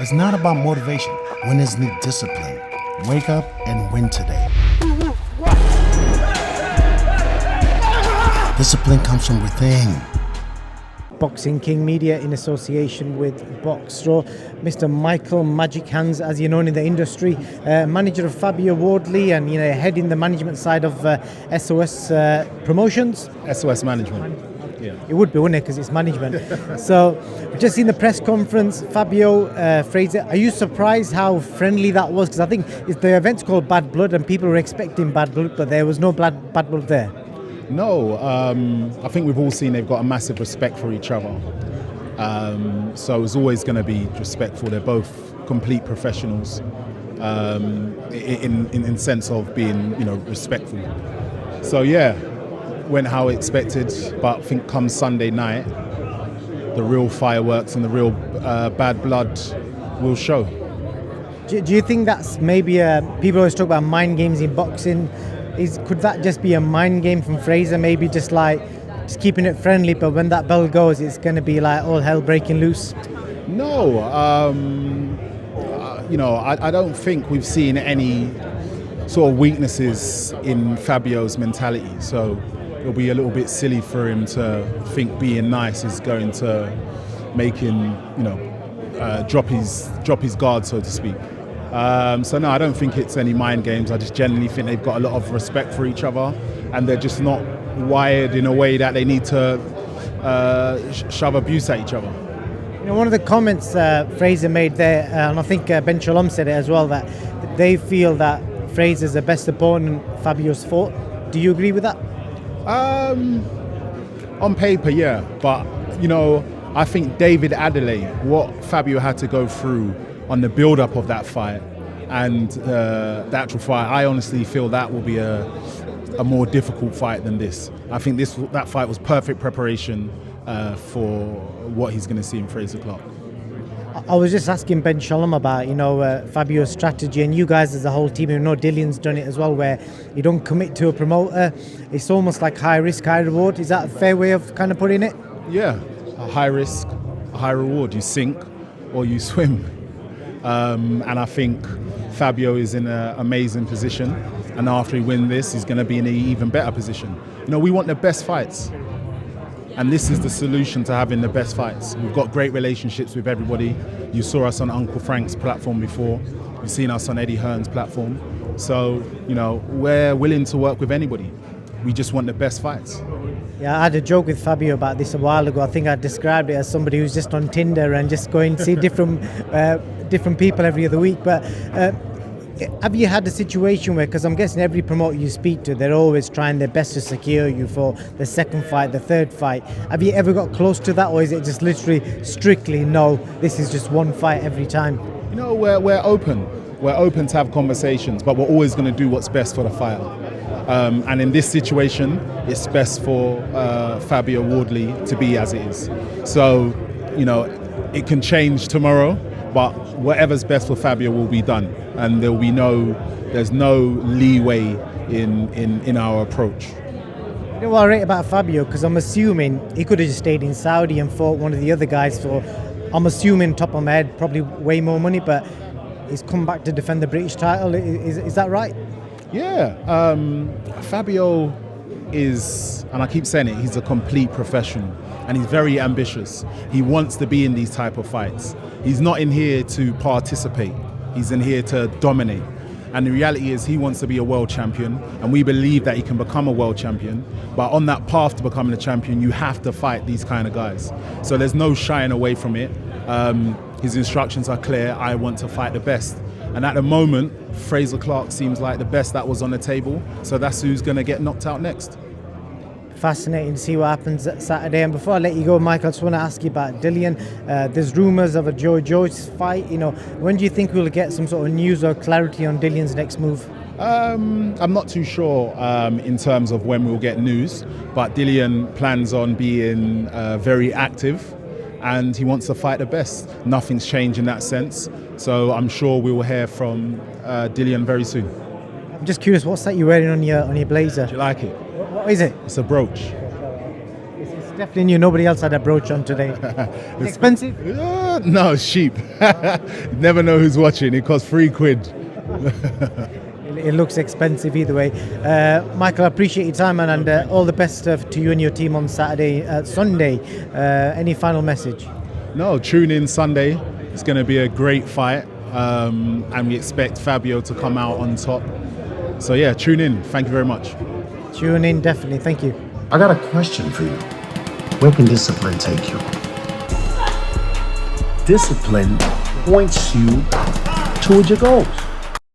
It's not about motivation. Winners need discipline. Wake up and win today. Discipline comes from within. Boxing King Media in association with Boxstore. Mr. Michael Magic Hands, as you're known in the industry, manager of FABIO Wardley and heading the management side of SOS Promotions. SOS Management. Yeah. It would be, wouldn't it, because it's management. So, just in the press conference, FABIO, Fraser, are you surprised how friendly that was? Because I think the event's called Bad Blood and people were expecting bad blood, but there was no bad blood there. No, I think we've all seen they've got a massive respect for each other. So it's always going to be respectful. They're both complete professionals in sense of being, respectful. So yeah, went how expected, but I think come Sunday night, the real fireworks and the real bad blood will show. Do you think that's maybe people always talk about mind games in boxing? Could that just be a mind game from Fraser? Maybe just keeping it friendly, but when that bell goes, it's going to be like all hell breaking loose. No, I don't think we've seen any sort of weaknesses in Fabio's mentality. So it'll be a little bit silly for him to think being nice is going to make him, drop his guard, so to speak. So no, I don't think it's any mind games. I just genuinely think they've got a lot of respect for each other, and they're just not wired in a way that they need to shove abuse at each other. One of the comments Fraser made there, and I think Ben Shalom said it as well, that they feel that Fraser's the best opponent Fabio's fought. Do you agree with that? On paper, yeah, but I think David Adelaide, what Fabio had to go through on the build-up of that fight and the actual fight, I honestly feel that will be a more difficult fight than this. I think that fight was perfect preparation for what he's going to see in Frazer Clarke. I was just asking Ben Shalom about Fabio's strategy, and you guys as a whole team. Dillian's done it as well, where you don't commit to a promoter. It's almost like high risk, high reward. Is that a fair way of kind of putting it? Yeah, a high risk, a high reward. You sink or you swim. And I think Fabio is in an amazing position, and after he wins this, he's going to be in an even better position. We want the best fights, and this is the solution to having the best fights. We've got great relationships with everybody. You saw us on Uncle Frank's platform before. You've seen us on Eddie Hearn's platform. So, we're willing to work with anybody. We just want the best fights. Yeah, I had a joke with Fabio about this a while ago. I think I described it as somebody who's just on Tinder and just going to see different people every other week. But have you had a situation where, because I'm guessing every promoter you speak to, they're always trying their best to secure you for the second fight, the third fight. Have you ever got close to that, or is it just literally strictly, no, this is just one fight every time? We're open. We're open to have conversations, but we're always going to do what's best for the fighter. And in this situation, it's best for FABIO Wardley to be as it is. So, it can change tomorrow, but whatever's best for Fabio will be done, and there's no leeway in our approach. What I rate about Fabio, because I'm assuming he could have just stayed in Saudi and fought one of the other guys for, I'm assuming top of my head, probably way more money, but he's come back to defend the British title. Is that right? Yeah, Fabio is, and I keep saying it, he's a complete professional, and he's very ambitious. He wants to be in these type of fights. He's not in here to participate. He's in here to dominate. And the reality is he wants to be a world champion, and we believe that he can become a world champion. But on that path to becoming a champion, you have to fight these kind of guys. So there's no shying away from it. His instructions are clear. I want to fight the best. And at the moment, Frazer Clarke seems like the best that was on the table. So that's who's going to get knocked out next. Fascinating to see what happens Saturday. And before I let you go, Michael, I just want to ask you about Dillian. There's rumours of a JOYCE fight. When do you think we'll get some sort of news or clarity on Dillian's next move? I'm not too sure in terms of when we'll get news, but Dillian plans on being very active, and he wants to fight the best. Nothing's changed in that sense. So I'm sure we will hear from Dillian very soon. I'm just curious, what's that you're wearing on your blazer? Do you like it? What is it? It's a brooch. It's Definitely knew nobody else had a brooch on today. It's expensive? No, it's cheap. Never know who's watching. It costs £3. It looks expensive either way. Michael, I appreciate your time, man, and all the best to you and your team on Sunday. Any final message? No, tune in Sunday. It's going to be a great fight, and we expect FABIO to come out on top. So yeah, tune in. Thank you very much. Tune in, definitely. Thank you. I got a question for you. Where can discipline take you? Discipline points you toward your goals.